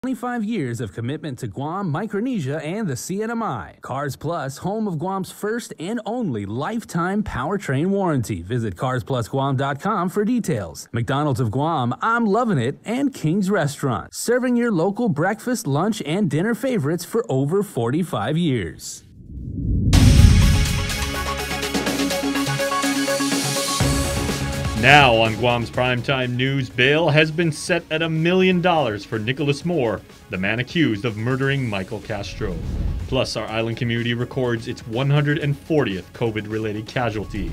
25 years of commitment to Guam, Micronesia, and the CNMI. Cars Plus, home of Guam's first and only lifetime powertrain warranty. Visit carsplusguam.com for details. McDonald's of Guam, I'm loving it, and King's Restaurant, serving your local breakfast, lunch, and dinner favorites for over 45 years. Now on Guam's primetime news, bail has been set at $1 million for Nicholas Moore, the man accused of murdering Michael Castro. Plus, our island community records its 140th COVID-related casualty.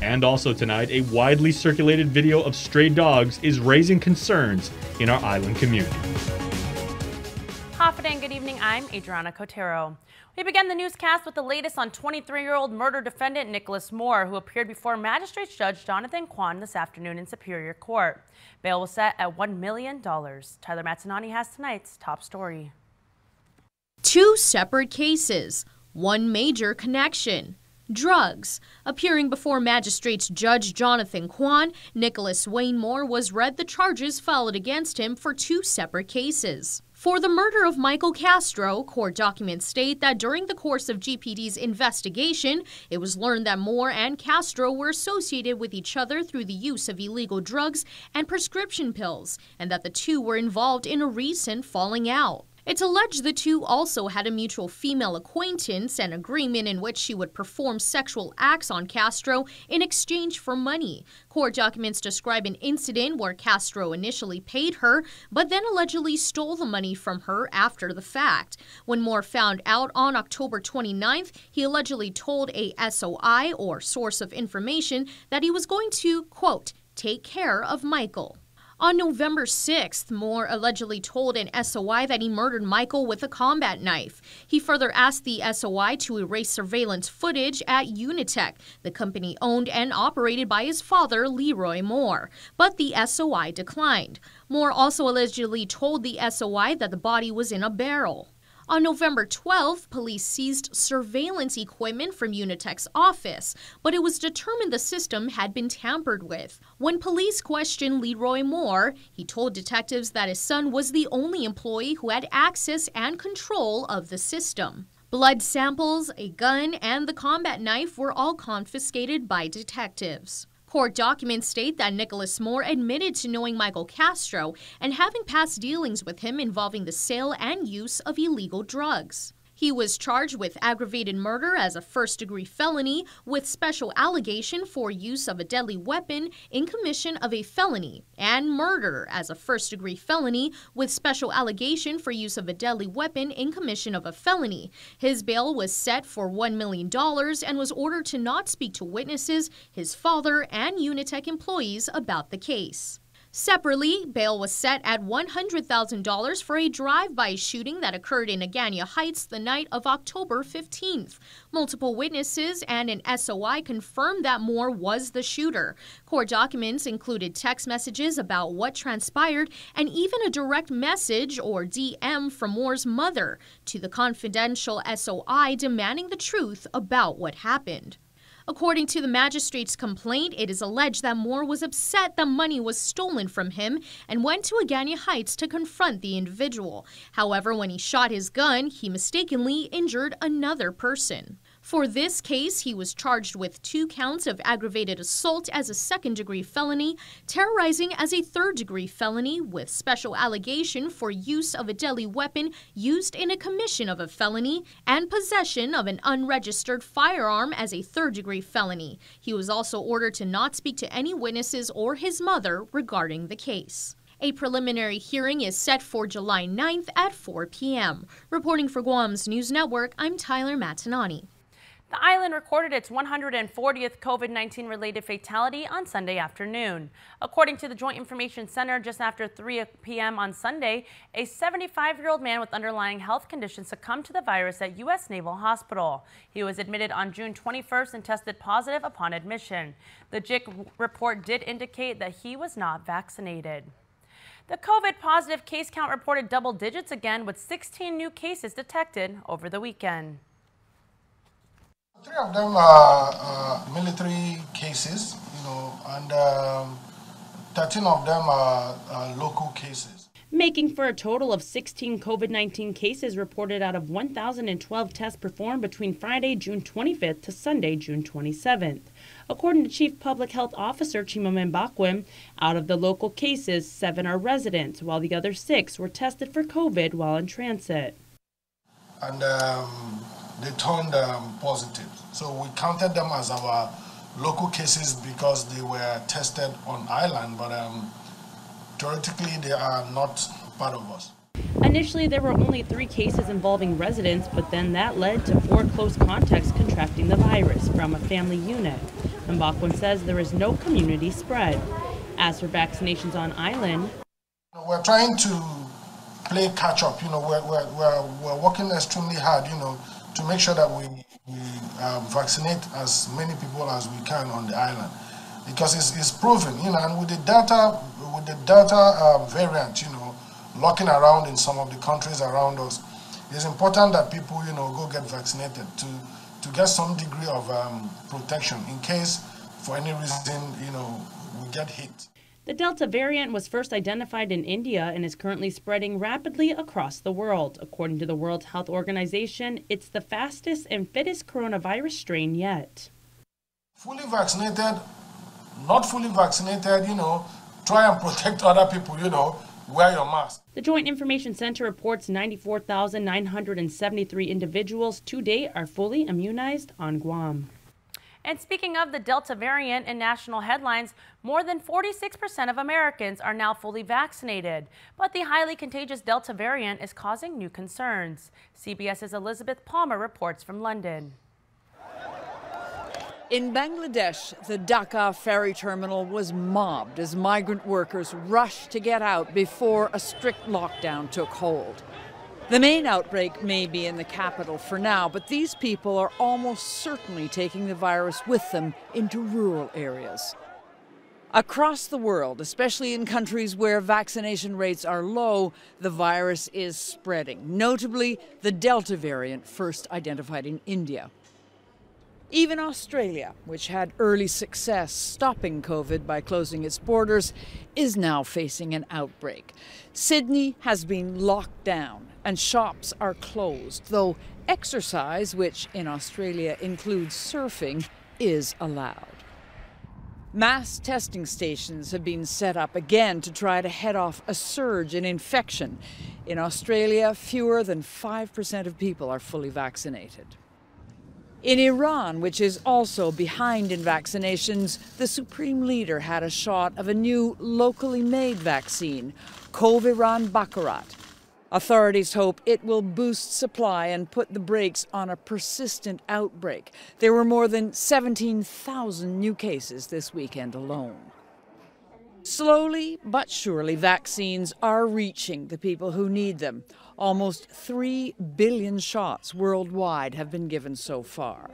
And also tonight, a widely circulated video of stray dogs is raising concerns in our island community. Hafide and good evening, I'm Adriana Cotero. We begin the newscast with the latest on 23-year-old murder defendant Nicholas Moore, who appeared before Magistrate Judge Jonathan KUAM this afternoon in Superior Court. Bail was set at $1 million. Tyler Matsinani has tonight's top story. Two separate cases, one major connection. Drugs. Appearing before Magistrate Judge Jonathan KUAM, Nicholas Wayne Moore was read the charges filed against him for two separate cases. For the murder of Michael Castro, court documents state that during the course of GPD's investigation, it was learned that Moore and Castro were associated with each other through the use of illegal drugs and prescription pills, and that the two were involved in a recent falling out. It's alleged the two also had a mutual female acquaintance and agreement in which she would perform sexual acts on Castro in exchange for money. Court documents describe an incident where Castro initially paid her, but then allegedly stole the money from her after the fact. When Moore found out on October 29th, he allegedly told a SOI, or source of information, that he was going to, quote, take care of Michael. On November 6th, Moore allegedly told an SOI that he murdered Michael with a combat knife. He further asked the SOI to erase surveillance footage at Unitech, the company owned and operated by his father, Leroy Moore. But the SOI declined. Moore also allegedly told the SOI that the body was in a barrel. On November 12th, police seized surveillance equipment from Unitech's office, but it was determined the system had been tampered with. When police questioned Leroy Moore, he told detectives that his son was the only employee who had access and control of the system. Blood samples, a gun, and the combat knife were all confiscated by detectives. Court documents state that Nicholas Moore admitted to knowing Michael Castro and having past dealings with him involving the sale and use of illegal drugs. He was charged with aggravated murder as a first-degree felony with special allegation for use of a deadly weapon in commission of a felony, and murder as a first-degree felony with special allegation for use of a deadly weapon in commission of a felony. His bail was set for $1 million and was ordered to not speak to witnesses, his father, and Unitech employees about the case. Separately, bail was set at $100,000 for a drive-by shooting that occurred in Agania Heights the night of October 15th. Multiple witnesses and an SOI confirmed that Moore was the shooter. Court documents included text messages about what transpired and even a direct message, or DM, from Moore's mother to the confidential SOI demanding the truth about what happened. According to the magistrate's complaint, it is alleged that Moore was upset that money was stolen from him and went to Agania Heights to confront the individual. However, when he shot his gun, he mistakenly injured another person. For this case, he was charged with 2 counts of aggravated assault as a second-degree felony, terrorizing as a third-degree felony with special allegation for use of a deadly weapon used in a commission of a felony, and possession of an unregistered firearm as a third-degree felony. He was also ordered to not speak to any witnesses or his mother regarding the case. A preliminary hearing is set for July 9th at 4 p.m. Reporting for Guam's News Network, I'm Tyler Matsinani. The island recorded its 140th COVID-19 related fatality on Sunday afternoon. According to the Joint Information Center, just after 3 p.m. on Sunday, a 75-year-old man with underlying health conditions succumbed to the virus at U.S. Naval Hospital. He was admitted on June 21st and tested positive upon admission. The JIC report did indicate that he was not vaccinated. The COVID positive case count reported double digits again, with 16 new cases detected over the weekend. 3 of them are military cases, and 13 of them are local cases. making for a total of 16 COVID-19 cases reported out of 1,012 tests performed between Friday, June 25th to Sunday, June 27th. According to Chief Public Health Officer Mbakwe, out of the local cases, 7 are residents, while the other 6 were tested for COVID while in transit. And they turned positive. So we counted them as our local cases because they were tested on island, but theoretically they are not part of us. Initially, there were only 3 cases involving residents, but then that led to 4 close contacts contracting the virus from a family unit. Mbakwe says there is no community spread. As for vaccinations on island, we're trying to play catch up. We're working extremely hard, to make sure that we vaccinate as many people as we can on the island, because it's proven, and with the Delta variant, locking around in some of the countries around us, it's important that people, go get vaccinated to get some degree of protection in case, for any reason, we get hit. The Delta variant was first identified in India and is currently spreading rapidly across the world. According to the World Health Organization, it's the fastest and fittest coronavirus strain yet. Fully vaccinated, not fully vaccinated, try and protect other people, wear your mask. The Joint Information Center reports 94,973 individuals to date are fully immunized on Guam. And speaking of the Delta variant in national headlines, more than 46% of Americans are now fully vaccinated. But the highly contagious Delta variant is causing new concerns. CBS's Elizabeth Palmer reports from London. In Bangladesh, the Dhaka ferry terminal was mobbed as migrant workers rushed to get out before a strict lockdown took hold. The main outbreak may be in the capital for now, but these people are almost certainly taking the virus with them into rural areas. Across the world, especially in countries where vaccination rates are low, the virus is spreading, notably the Delta variant first identified in India. Even Australia, which had early success stopping COVID by closing its borders, is now facing an outbreak. Sydney has been locked down and shops are closed, though exercise, which in Australia includes surfing, is allowed. Mass testing stations have been set up again to try to head off a surge in infection. In Australia, fewer than 5% of people are fully vaccinated. In Iran, which is also behind in vaccinations, the supreme leader had a shot of a new locally made vaccine, Coviran Baccarat. Authorities hope it will boost supply and put the brakes on a persistent outbreak. There were more than 17,000 new cases this weekend alone. Slowly but surely, vaccines are reaching the people who need them. Almost 3 billion shots worldwide have been given so far.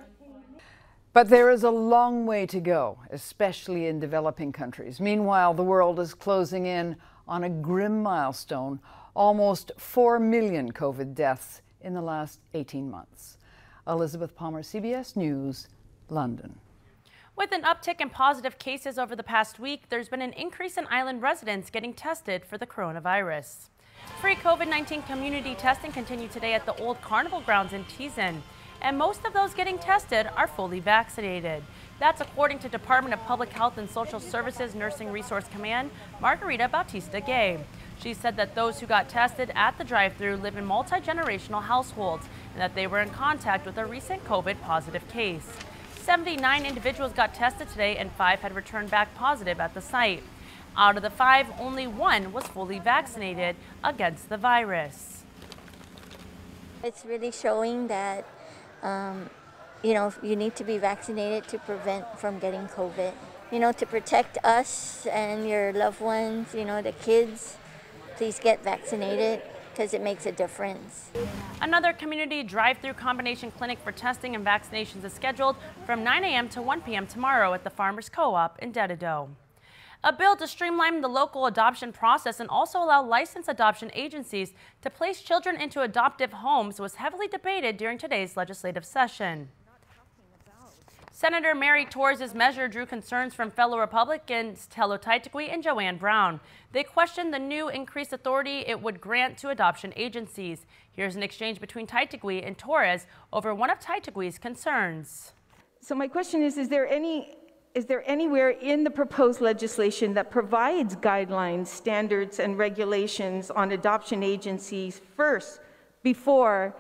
But there is a long way to go, especially in developing countries. Meanwhile, the world is closing in on a grim milestone: almost 4 million COVID deaths in the last 18 months. Elizabeth Palmer, CBS News, London. With an uptick in positive cases over the past week, there's been an increase in island residents getting tested for the coronavirus. Free COVID-19 community testing continued today at the old carnival grounds in Tizon, and most of those getting tested are fully vaccinated. That's according to Department of Public Health and Social Services Nursing Resource Command, Margarita Bautista-Gay. She said that those who got tested at the drive-thru live in multi-generational households and that they were in contact with a recent COVID positive case. 79 individuals got tested today and 5 had returned back positive at the site. Out of the 5, only 1 was fully vaccinated against the virus. It's really showing that, you need to be vaccinated to prevent from getting COVID. To protect us and your loved ones, the kids, please get vaccinated because it makes a difference. Another community drive-through combination clinic for testing and vaccinations is scheduled from 9 a.m. to 1 p.m. tomorrow at the Farmers Co-op in Dededo. A bill to streamline the local adoption process and also allow licensed adoption agencies to place children into adoptive homes was heavily debated during today's legislative session. Senator Mary Torres' measure drew concerns from fellow Republicans Tello Taitekwi and Joanne Brown. They questioned the new increased authority it would grant to adoption agencies. Here's an exchange between Taitekwi and Torres over one of Taitekwi's concerns. So my question is there anywhere in the proposed legislation that provides guidelines, standards, and regulations on adoption agencies first before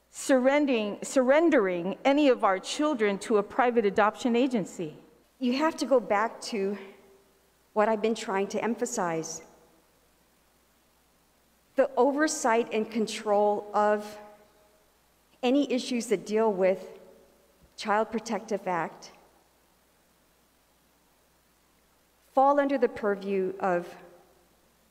surrendering any of our children to a private adoption agency? You have to go back to what I've been trying to emphasize. The oversight and control of any issues that deal with Child Protective Act fall under the purview of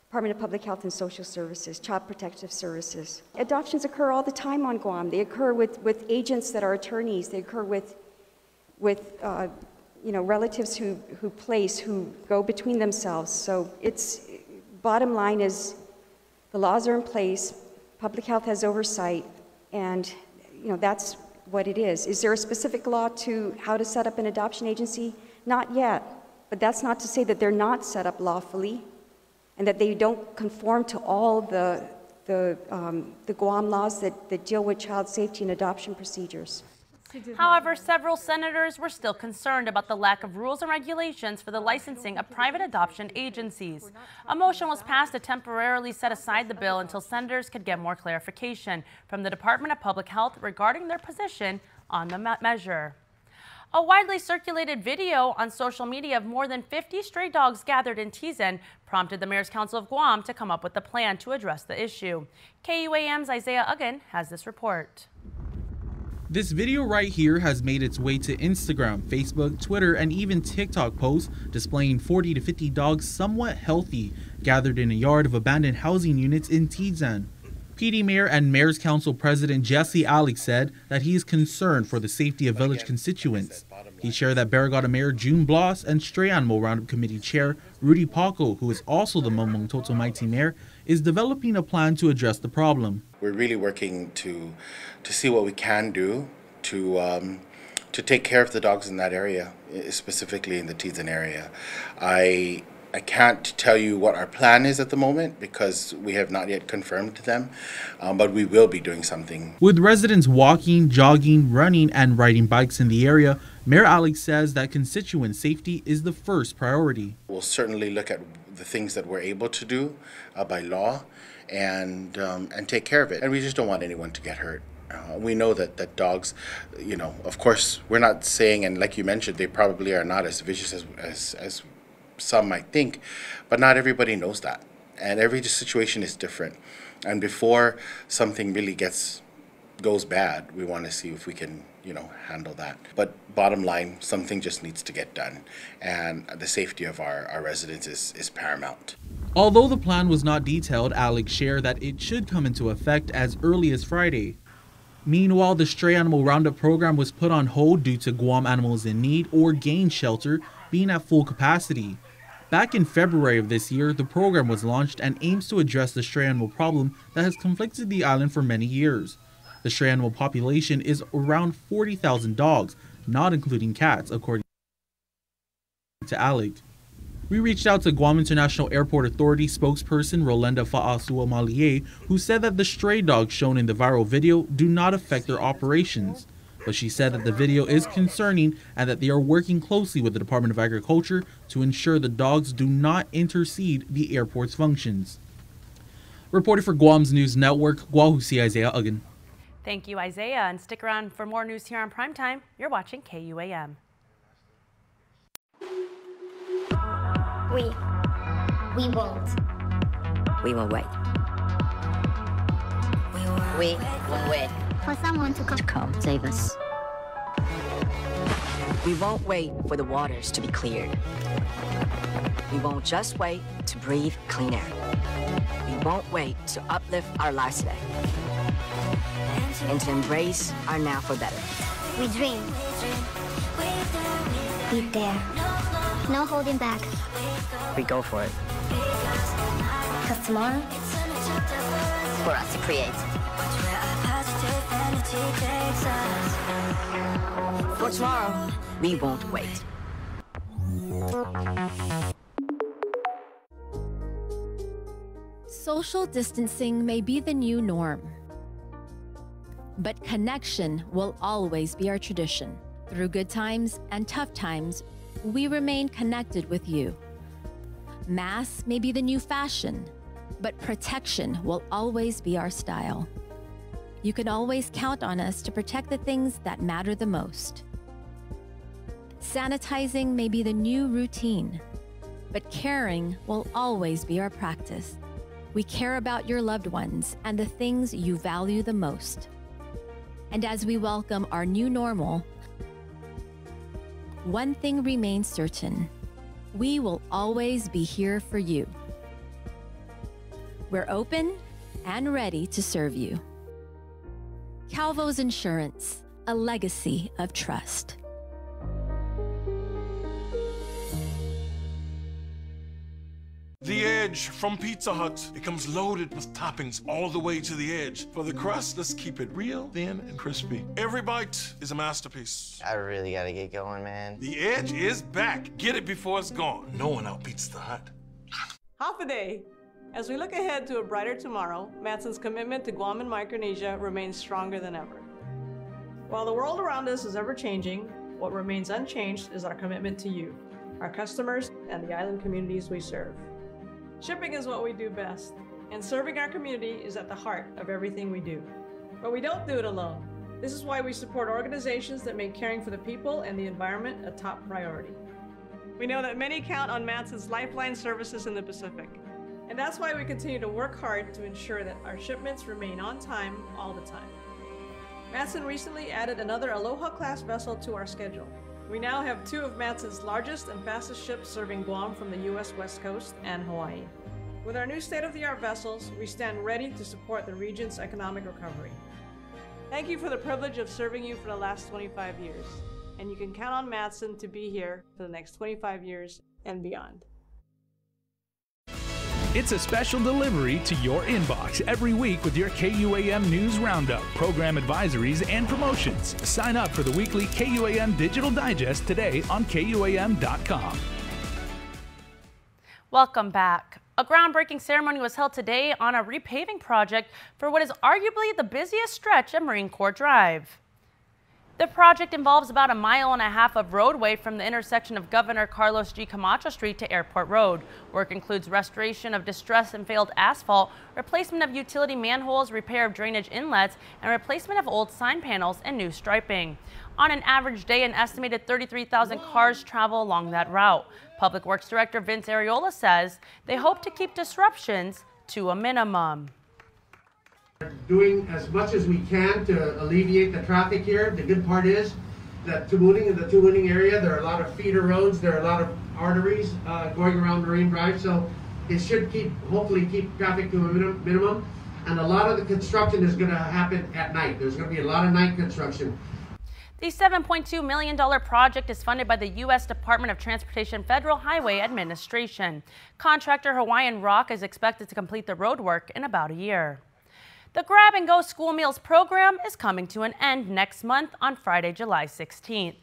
Department of Public Health and Social Services, Child Protective Services. Adoptions occur all the time on Guam. They occur with agents that are attorneys. They occur with relatives who go between themselves. So it's, bottom line is, the laws are in place, public health has oversight, and that's what it is. Is there a specific law to how to set up an adoption agency? Not yet, but that's not to say that they're not set up lawfully and that they don't conform to all the Guam laws that deal with child safety and adoption procedures. However, several senators were still concerned about the lack of rules and regulations for the licensing of private adoption agencies. A motion was passed to temporarily set aside the bill until senators could get more clarification from the Department of Public Health regarding their position on the measure. A widely circulated video on social media of more than 50 stray dogs gathered in Tizen prompted the Mayor's Council of Guam to come up with a plan to address the issue. KUAM's Isaiah Uggan has this report. This video right here has made its way to Instagram, Facebook, Twitter, and even TikTok posts displaying 40 to 50 dogs somewhat healthy gathered in a yard of abandoned housing units in Tizen. PD Mayor and Mayor's Council President Jesse Alex said that he is concerned for the safety of village constituents. He shared that Barrigada Mayor June Bloss and Stray Animal Roundup Committee Chair Rudy Paco, who is also the Mamong Toto Mighty Mayor, is developing a plan to address the problem. We're really working to see what we can do to take care of the dogs in that area, specifically in the Tizen area. I can't tell you what our plan is at the moment because we have not yet confirmed them, but we will be doing something. With residents walking, jogging, running, and riding bikes in the area, Mayor Alex says that constituent safety is the first priority. We'll certainly look at the things that we're able to do by law and take care of it. And we just don't want anyone to get hurt. We know that dogs, of course, we're not saying, and like you mentioned, they probably are not as vicious as some might think, but not everybody knows that. And every situation is different. And before something really goes bad, we want to see if we can, handle that. But bottom line, something just needs to get done. And the safety of our residents is paramount. Although the plan was not detailed, Alex shared that it should come into effect as early as Friday. Meanwhile, the Stray Animal Roundup program was put on hold due to Guam Animals in Need or GAIN shelter being at full capacity. Back in February of this year, the program was launched and aims to address the stray animal problem that has conflicted the island for many years. The stray animal population is around 40,000 dogs, not including cats, according to Alec. We reached out to Guam International Airport Authority spokesperson Rolenda Fa'asua Malie, who said that the stray dogs shown in the viral video do not affect their operations. But she said that the video is concerning and that they are working closely with the Department of Agriculture to ensure the dogs do not intercede the airport's functions. Reporting for Guam's News Network, Guahusi Isaiah Uggan. Thank you, Isaiah, and stick around for more news here on Primetime. You're watching KUAM. We won't. We will wait. We will wait. For someone to come Save us. We won't wait for the waters to be cleared. We won't just wait to breathe clean air. We won't wait to uplift our lives today and to embrace our now for better. We dream. We dare. No holding back. We go for it. Because tomorrow, for us to create. For tomorrow, we won't wait. Social distancing may be the new norm, but connection will always be our tradition. Through good times and tough times, we remain connected with you. Masks may be the new fashion, but protection will always be our style. You can always count on us to protect the things that matter the most. Sanitizing may be the new routine, but caring will always be our practice. We care about your loved ones and the things you value the most. And as we welcome our new normal, one thing remains certain: we will always be here for you. We're open and ready to serve you. CALVO'S Insurance, a legacy of trust. The Edge from Pizza Hut. It comes loaded with toppings all the way to the edge. For the crust, let's keep it real, thin, and crispy. Every bite is a masterpiece. I really gotta get going, man. The Edge is back. Get it before it's gone. No one outbeats the Hut. Half a day. As we look ahead to a brighter tomorrow, Matson's commitment to Guam and Micronesia remains stronger than ever. While the world around us is ever-changing, what remains unchanged is our commitment to you, our customers, and the island communities we serve. Shipping is what we do best, and serving our community is at the heart of everything we do. But we don't do it alone. This is why we support organizations that make caring for the people and the environment a top priority. We know that many count on Matson's lifeline services in the Pacific, and that's why we continue to work hard to ensure that our shipments remain on time all the time. Matson recently added another Aloha-class vessel to our schedule. We now have two of Matson's largest and fastest ships serving Guam from the U.S. West Coast and Hawaii. With our new state-of-the-art vessels, we stand ready to support the region's economic recovery. Thank you for the privilege of serving you for the last 25 years, and you can count on Matson to be here for the next 25 years and beyond. It's a special delivery to your inbox every week with your KUAM News Roundup, program advisories, and promotions. Sign up for the weekly KUAM Digital Digest today on KUAM.com. Welcome back. A groundbreaking ceremony was held today on a repaving project for what is arguably the busiest stretch of Marine Corps Drive. The project involves about 1.5 miles of roadway from the intersection of Governor Carlos G. Camacho Street to Airport Road. Work includes restoration of distressed and failed asphalt, replacement of utility manholes, repair of drainage inlets, and replacement of old sign panels and new striping. On an average day, an estimated 33,000 cars travel along that route. Public Works Director Vince Ariola says they hope to keep disruptions to a minimum. Doing as much as we can to alleviate the traffic here. The good part is that in the Tuwuning area, there are a lot of feeder roads, there are a lot of arteries going around Marine Drive, so it should hopefully keep traffic to a minimum. And a lot of the construction is going to happen at night. There's going to be a lot of night construction. The $7.2 million project is funded by the U.S. Department of Transportation Federal Highway Administration. Contractor Hawaiian Rock is expected to complete the road work in about a year. The Grab and Go School Meals program is coming to an end next month on Friday, July 16th.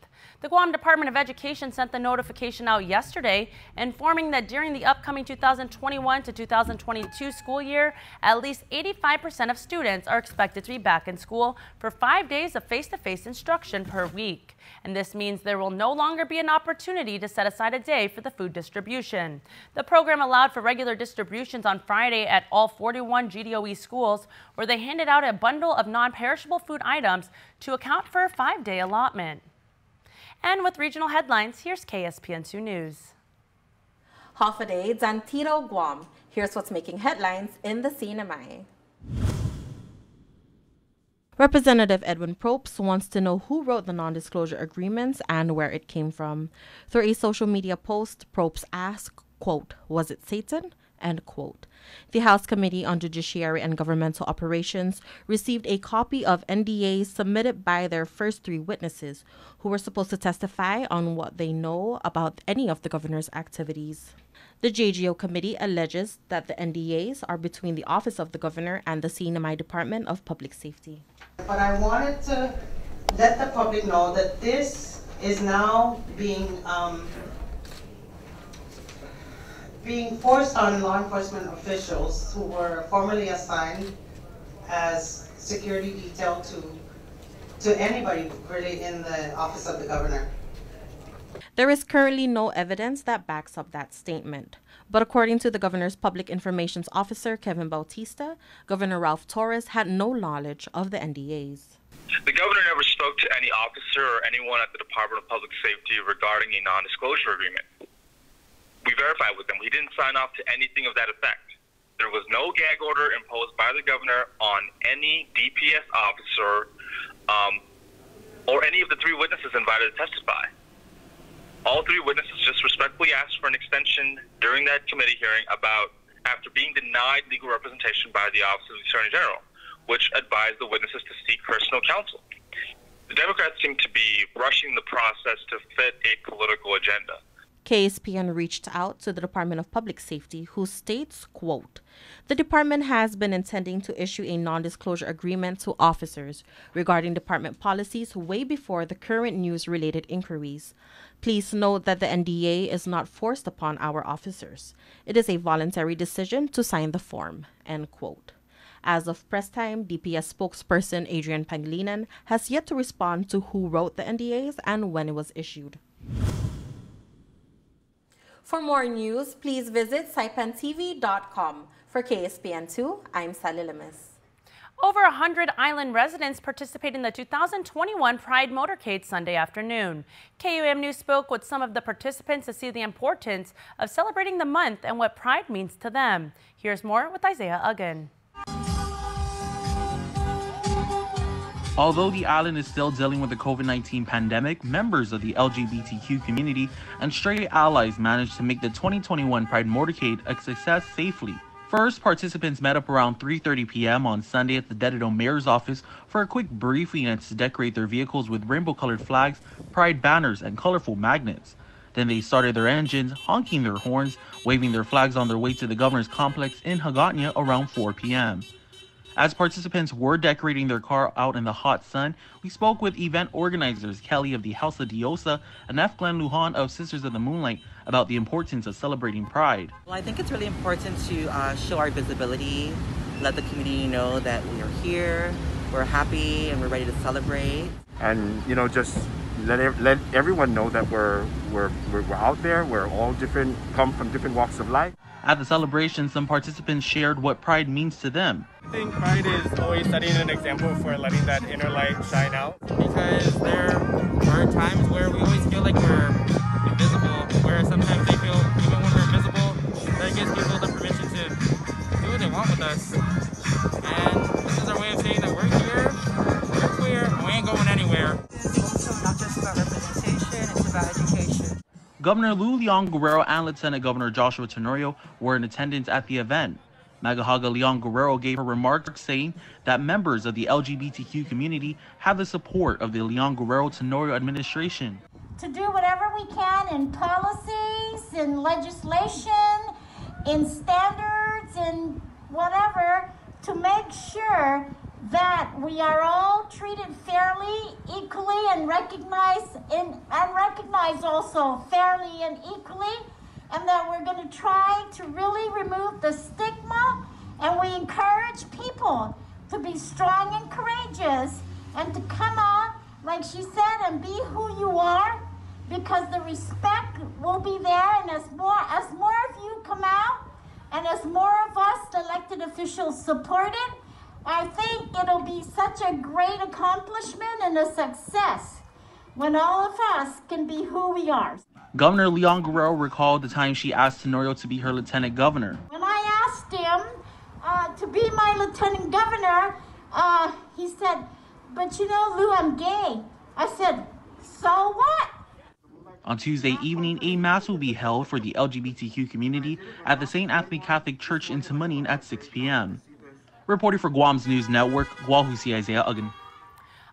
The Guam Department of Education sent the notification out yesterday, informing that during the upcoming 2021 to 2022 school year, at least 85% of students are expected to be back in school for 5 days of face-to-face instruction per week. And this means there will no longer be an opportunity to set aside a day for the food distribution. The program allowed for regular distributions on Friday at all 41 GDOE schools, where they handed out a bundle of non-perishable food items to account for a 5-day allotment. And with regional headlines, here's KSPN2 News. Half a day, Untitled Guam. Here's what's making headlines in the CREAMERY. Representative Edwin Probst wants to know who wrote the non-disclosure agreements and where it came from. Through a social media post, Probst asked, quote, "Was it Satan?" End quote. The House Committee on Judiciary and Governmental Operations received a copy of NDAs submitted by their first 3 witnesses, who were supposed to testify on what they know about any of the governor's activities. The JGO committee alleges that the NDAs are between the Office of the Governor and the CNMI Department of Public Safety. But I wanted to let the public know that this is now being forced on law enforcement officials who were formerly assigned as security detail to anybody really in the office of the governor. There is currently no evidence that backs up that statement. But according to the governor's public information officer, Kevin Bautista, Governor Ralph Torres had no knowledge of the NDAs. The governor never spoke to any officer or anyone at the Department of Public Safety regarding a non-disclosure agreement. We verified with them. We didn't sign off to anything of that effect. There was no gag order imposed by the governor on any DPS officer or any of the three witnesses invited to testify. All three witnesses just respectfully asked for an extension during that committee hearing after being denied legal representation by the Office of the Attorney General, which advised the witnesses to seek personal counsel. The Democrats seem to be rushing the process to fit a political agenda. KSPN reached out to the Department of Public Safety, who states, quote, "The department has been intending to issue a non-disclosure agreement to officers regarding department policies way before the current news-related inquiries. Please note that the NDA is not forced upon our officers. It is a voluntary decision to sign the form," end quote. As of press time, DPS spokesperson Adrian Pangilinan has yet to respond to who wrote the NDAs and when it was issued. For more news, please visit saipantv.com. For KSPN2, I'm Sally Limas. Over 100 island residents participate in the 2021 Pride Motorcade Sunday afternoon. KUAM News spoke with some of the participants to see the importance of celebrating the month and what Pride means to them. Here's more with Isaiah Uggan. Although the island is still dealing with the COVID-19 pandemic, members of the LGBTQ community and straight allies managed to make the 2021 Pride Motorcade a success safely. First, participants met up around 3:30 p.m. on Sunday at the Dedito Mayor's office for a quick briefing and to decorate their vehicles with rainbow-colored flags, pride banners, and colorful magnets. Then they started their engines, honking their horns, waving their flags on their way to the governor's complex in Hagåtña around 4 p.m. As participants were decorating their car out in the hot sun, we spoke with event organizers Kelly of the House of Diosa and F. Glenn Lujan of Sisters of the Moonlight about the importance of celebrating Pride. Well, I think it's really important to show our visibility, let the community know that we are here, we're happy, and we're ready to celebrate. And, you know, just let everyone know that we're out there, we're all different, come from different walks of life. At the celebration, some participants shared what Pride means to them. I think Pride is always setting an example for letting that inner light shine out. Because there are times where we always feel like we're invisible, where sometimes they feel even when we're invisible, that gives people the permission to do what they want with us. And this is our way of saying that we're here, we're queer, and we ain't going anywhere. It's also not just about representation, it's about education. Governor Lou Leon Guerrero and Lieutenant Governor Joshua Tenorio were in attendance at the event. Magahaga Leon Guerrero gave her remarks saying that members of the LGBTQ community have the support of the Leon Guerrero Tenorio administration. To do whatever we can in policies, in legislation, in standards, in whatever, to make sure that we are all treated fairly, equally, and recognized also fairly and equally, and that we're going to try to really remove the stigma, and we encourage people to be strong and courageous and to come out, like she said, and be who you are, because the respect will be there, and as more of you come out, and as more of us elected officials support it, I think it'll be such a great accomplishment and a success when all of us can be who we are. Governor Leon Guerrero recalled the time she asked Tenorio to be her lieutenant governor. When I asked him to be my lieutenant governor, he said, "But you know, Lou, I'm gay." I said, "So what?" On Tuesday evening, a mass will be held for the LGBTQ community at the St. Anthony Catholic Church in Tamunin at 6 p.m. Reporting for Guam's News Network, Guahusi Isaiah Uggan.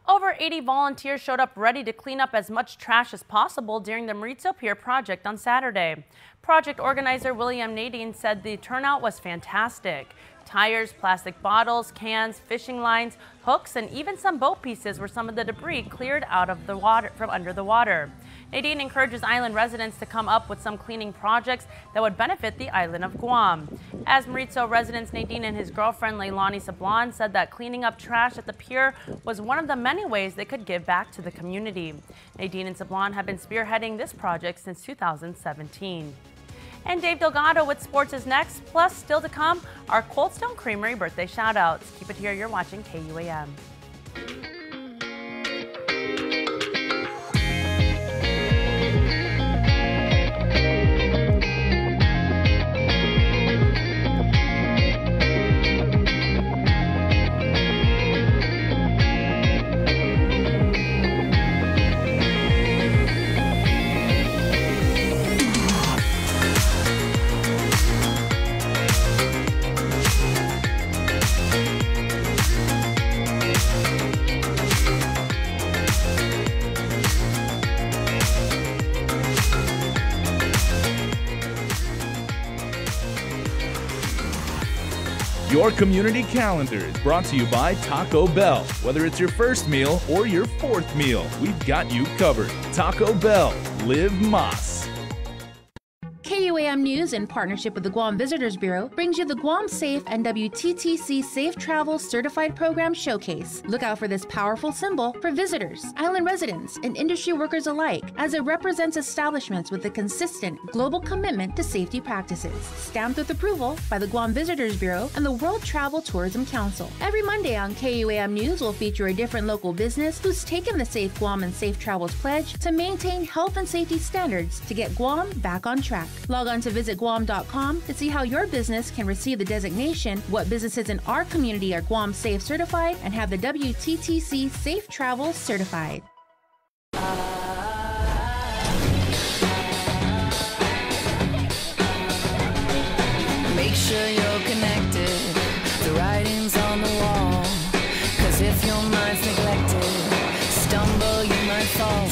Over 80 volunteers showed up ready to clean up as much trash as possible during the Mauricio Pier project on Saturday. Project organizer William Nadine said the turnout was fantastic. Tires, plastic bottles, cans, fishing lines, hooks, and even some boat pieces were some of the debris cleared out of the water from under the water. Nadine encourages island residents to come up with some cleaning projects that would benefit the island of Guam. As Mauricio residents Nadine and his girlfriend Leilani Sablan said that cleaning up trash at the pier was one of the many ways they could give back to the community. Nadine and Sablan have been spearheading this project since 2017. And Dave Delgado with sports is next. Plus, still to come, our Cold Stone Creamery birthday shout-outs. Keep it here. You're watching KUAM. Your community calendar is brought to you by Taco Bell. Whether it's your first meal or your fourth meal, we've got you covered. Taco Bell, live Mas. KUAM News, in partnership with the Guam Visitors Bureau, brings you the Guam Safe and WTTC Safe Travel Certified Program Showcase. Look out for this powerful symbol for visitors, island residents, and industry workers alike, as it represents establishments with a consistent global commitment to safety practices. Stamped with approval by the Guam Visitors Bureau and the World Travel Tourism Council. Every Monday on KUAM News will feature a different local business who's taken the Safe Guam and Safe Travels pledge to maintain health and safety standards to get Guam back on track. Log on to visitguam.com to see how your business can receive the designation, what businesses in our community are Guam Safe certified, and have the WTTC Safe Travel certified. Make sure you're connected, the writing's on the wall, 'cause if your mind's neglected, stumble you might fall,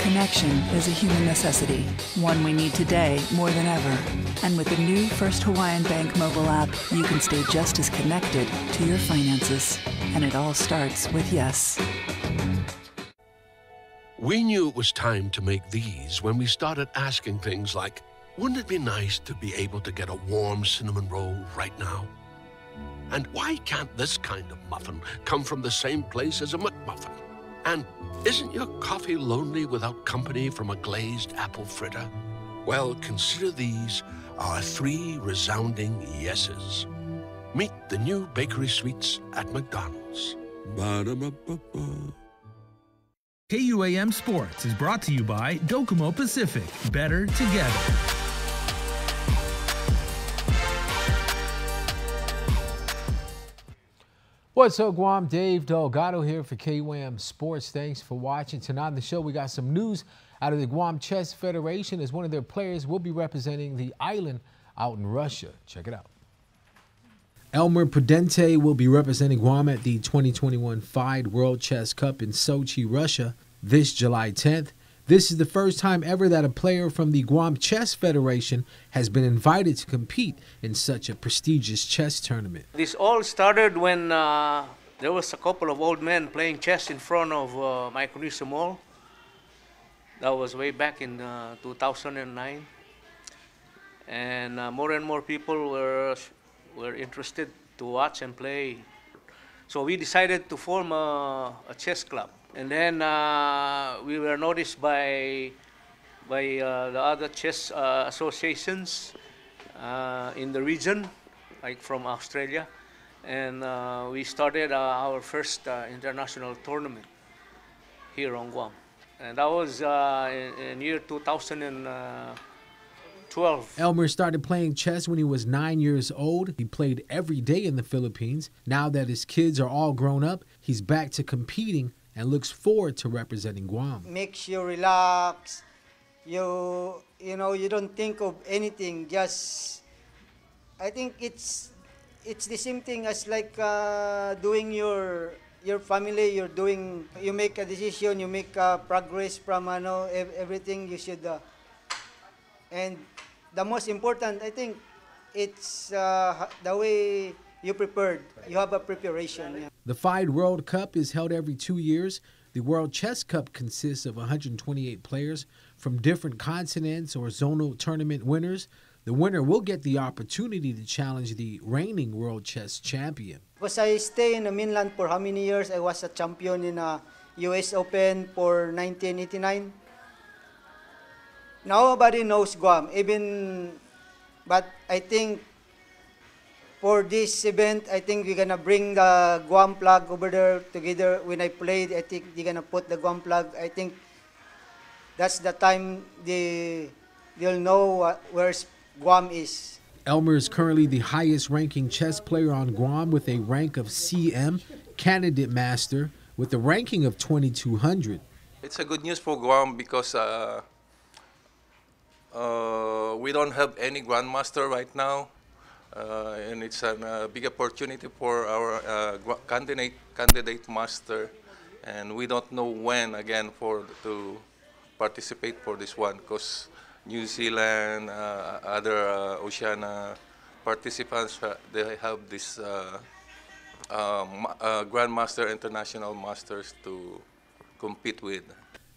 Connection is a human necessity, one we need today more than ever. And with the new First Hawaiian Bank mobile app, you can stay just as connected to your finances. And it all starts with yes. We knew it was time to make these when we started asking things like, wouldn't it be nice to be able to get a warm cinnamon roll right now? And why can't this kind of muffin come from the same place as a McMuffin? And isn't your coffee lonely without company from a glazed apple fritter? Well, consider these our 3 resounding yeses. Meet the new bakery sweets at McDonald's. Ba-da-ba-ba-ba. KUAM Sports is brought to you by Docomo Pacific. Better together. What's up, Guam? Dave Delgado here for KUAM Sports. Thanks for watching. Tonight on the show, we got some news out of the Guam Chess Federation, as one of their players will be representing the island out in Russia. Check it out. Elmer Prudente will be representing Guam at the 2021 FIDE World Chess Cup in Sochi, Russia, this July 10th. This is the first time ever that a player from the Guam Chess Federation has been invited to compete in such a prestigious chess tournament. This all started when there was a couple of old men playing chess in front of Micronesia Mall. That was way back in 2009. And more and more people were interested to watch and play. So we decided to form a chess club. And then we were noticed by the other chess associations in the region, like from Australia. And we started our first international tournament here on Guam. And that was in year 2012. Elmer started playing chess when he was 9 years old. He played every day in the Philippines. Now that his kids are all grown up, he's back to competing and looks forward to representing Guam. Makes you relax. You know, you don't think of anything. Just, I think it's the same thing as like doing your family. You make a decision. You make progress from everything. You should, and the most important, I think, it's the way you prepared. You have a preparation. Yeah. The FIDE World Cup is held every 2 years. The World Chess Cup consists of 128 players from different continents or zonal tournament winners. The winner will get the opportunity to challenge the reigning world chess champion. Because I stay in the mainland for how many years? I was a champion in a US Open for 1989. Nobody knows Guam, but I think for this event, I think we're gonna bring the Guam flag over there together. When I played, I think they're gonna put the Guam flag. I think that's the time they'll know where Guam is. Elmer is currently the highest ranking chess player on Guam with a rank of CM, Candidate Master, with a ranking of 2200. It's a good news for Guam because we don't have any Grandmaster right now. And it's a big opportunity for our candidate master, and we don't know when again to participate for this one because New Zealand, other Oceania participants, they have this Grandmaster International Masters to compete with.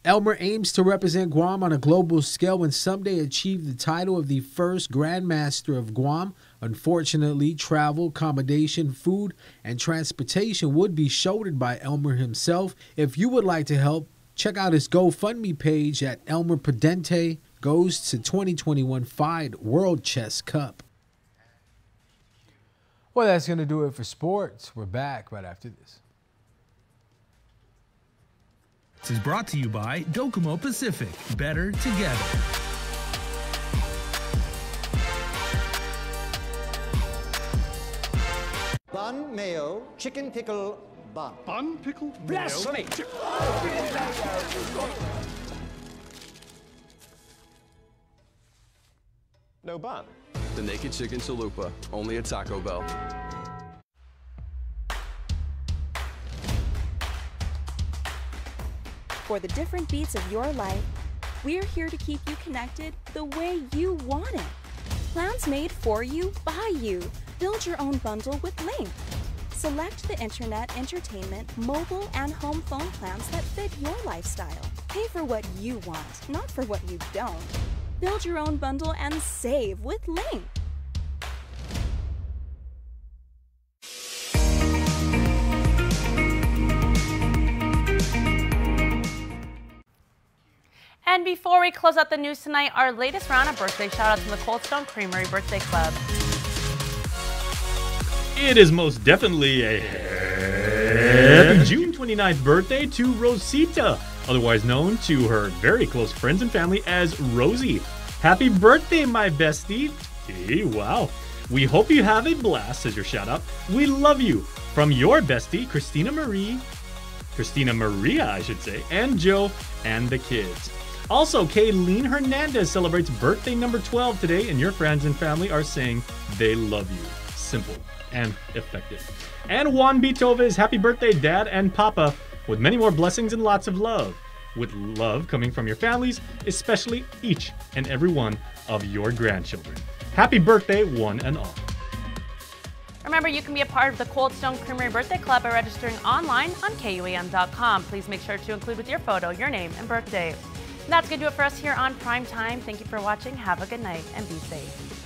Elmer aims to represent Guam on a global scale and someday achieve the title of the first Grandmaster of Guam. Unfortunately, travel, accommodation, food, and transportation would be shouldered by Elmer himself. If you would like to help, check out his GoFundMe page at Elmer Prudente Goes to 2021 FIDE World Chess Cup. Well, that's going to do it for sports. We're back right after this. This is brought to you by Docomo Pacific. Better together. Bun, mayo, chicken pickle, bun. Bun, pickle, blasphemy! No bun. The Naked Chicken Chalupa, only at Taco Bell. For the different beats of your life, we're here to keep you connected the way you want it. Plans made for you, by you. Build your own bundle with Link. Select the internet, entertainment, mobile, and home phone plans that fit your lifestyle. Pay for what you want, not for what you don't. Build your own bundle and save with Link. And before we close out the news tonight, our latest round of birthday shout-outs from the Cold Stone Creamery Birthday Club. It is most definitely a happy June 29th birthday to Rosita, otherwise known to her very close friends and family as Rosie. Happy birthday, my bestie. Hey, wow. We hope you have a blast as your shout-out. We love you. From your bestie, Christina Maria, I should say, and Joe and the kids. Also, Kayleen Hernandez celebrates birthday number 12 today, and your friends and family are saying they love you. Simple and effective. And Juan Beethoven's happy birthday, Dad and Papa, with many more blessings and lots of love. With love coming from your families, especially each and every one of your grandchildren. Happy birthday, one and all. Remember, you can be a part of the Cold Stone Creamery Birthday Club by registering online on KUAM.com. Please make sure to include with your photo your name and birthday. And that's going to do it for us here on Prime Time. Thank you for watching. Have a good night and be safe.